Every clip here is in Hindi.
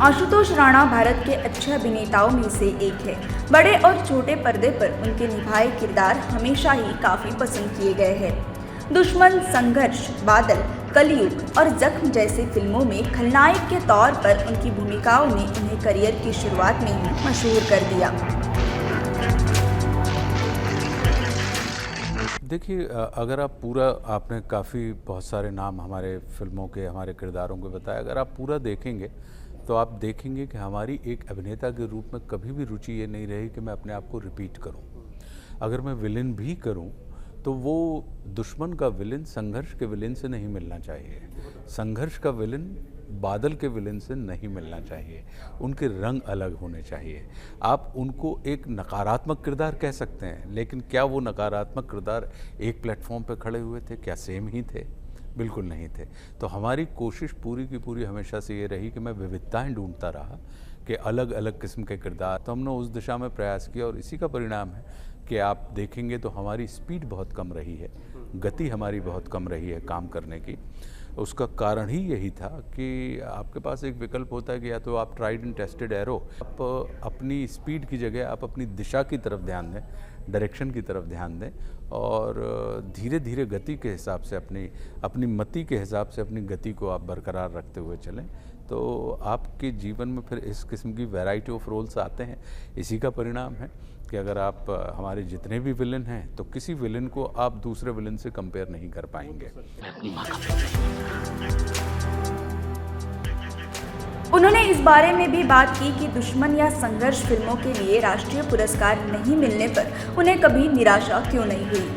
आशुतोष राणा भारत के अच्छे अभिनेताओं में से एक है। बड़े और छोटे पर्दे पर उनके निभाए किरदार हमेशा ही काफ़ी पसंद किए गए हैं। दुश्मन, संघर्ष, बादल, कलयुग और जख्म जैसी फिल्मों में खलनायक के तौर पर उनकी भूमिकाओं ने उन्हें करियर की शुरुआत में ही मशहूर कर दिया। देखिए, अगर आप पूरा, आपने काफ़ी बहुत सारे नाम हमारे फिल्मों के, हमारे किरदारों के बताए, अगर आप पूरा देखेंगे तो आप देखेंगे कि हमारी एक अभिनेता के रूप में कभी भी रुचि ये नहीं रही कि मैं अपने आप को रिपीट करूं। अगर मैं विलेन भी करूं तो वो दुश्मन का विलेन संघर्ष के विलेन से नहीं मिलना चाहिए, संघर्ष का विलेन बादल के विलेन से नहीं मिलना चाहिए। उनके रंग अलग होने चाहिए। आप उनको एक नकारात्मक किरदार कह सकते हैं, लेकिन क्या वो नकारात्मक किरदार एक प्लेटफॉर्म पर खड़े हुए थे? क्या सेम ही थे? बिल्कुल नहीं थे। तो हमारी कोशिश पूरी की पूरी हमेशा से ये रही कि मैं विविधताएं ढूंढता रहा कि अलग अलग किस्म के किरदार, तो हमने उस दिशा में प्रयास किया और इसी का परिणाम है कि आप देखेंगे तो हमारी स्पीड बहुत कम रही है, गति हमारी बहुत कम रही है काम करने की। उसका कारण ही यही था कि आपके पास एक विकल्प होता है कि या तो आप ट्राइड एंड टेस्टेड एरो, आप अपनी स्पीड की जगह आप अपनी दिशा की तरफ ध्यान दें, डायरेक्शन की तरफ ध्यान दें और धीरे धीरे गति के हिसाब से अपनी मति के हिसाब से अपनी गति को आप बरकरार रखते हुए चलें, तो आपके जीवन में फिर इस किस्म की वैरायटी ऑफ रोल्स आते हैं। इसी का परिणाम है कि अगर आप हमारे जितने भी विलेन हैं तो किसी विलेन को आप दूसरे विलेन से कंपेयर नहीं कर पाएंगे। उन्होंने इस बारे में भी बात की कि दुश्मन या संघर्ष फिल्मों के लिए राष्ट्रीय पुरस्कार नहीं मिलने पर उन्हें कभी निराशा क्यों नहीं हुई।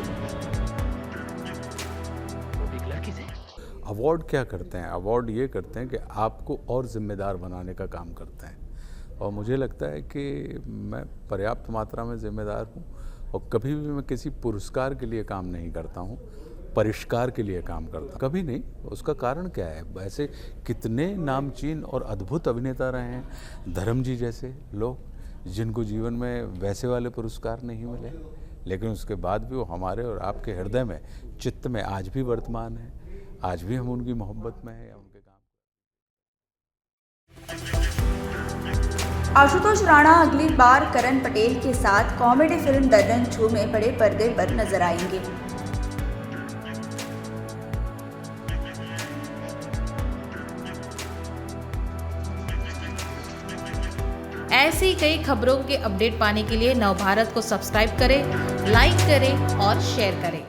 अवार्ड क्या करते हैं? अवार्ड ये करते हैं कि आपको और जिम्मेदार बनाने का काम करते हैं, और मुझे लगता है कि मैं पर्याप्त मात्रा में जिम्मेदार हूँ और कभी भी मैं किसी पुरस्कार के लिए काम नहीं करता हूँ, परिष्कार के लिए काम करता हूँ, कभी नहीं। उसका कारण क्या है? वैसे कितने नामचीन और अद्भुत अभिनेता रहे हैं, धर्म जी जैसे लोग, जिनको जीवन में वैसे वाले पुरस्कार नहीं मिले, लेकिन उसके बाद भी वो हमारे और आपके हृदय में, चित्त में आज भी वर्तमान है। आज भी हम उनकी मोहब्बत में हैं या उनके काम। आशुतोष राणा अगली बार करण पटेल के साथ कॉमेडी फिल्म दर्दन छू में बड़े पर्दे पर नजर आएंगे। ऐसी ही कई खबरों के अपडेट पाने के लिए नवभारत को सब्सक्राइब करें, लाइक करें और शेयर करें।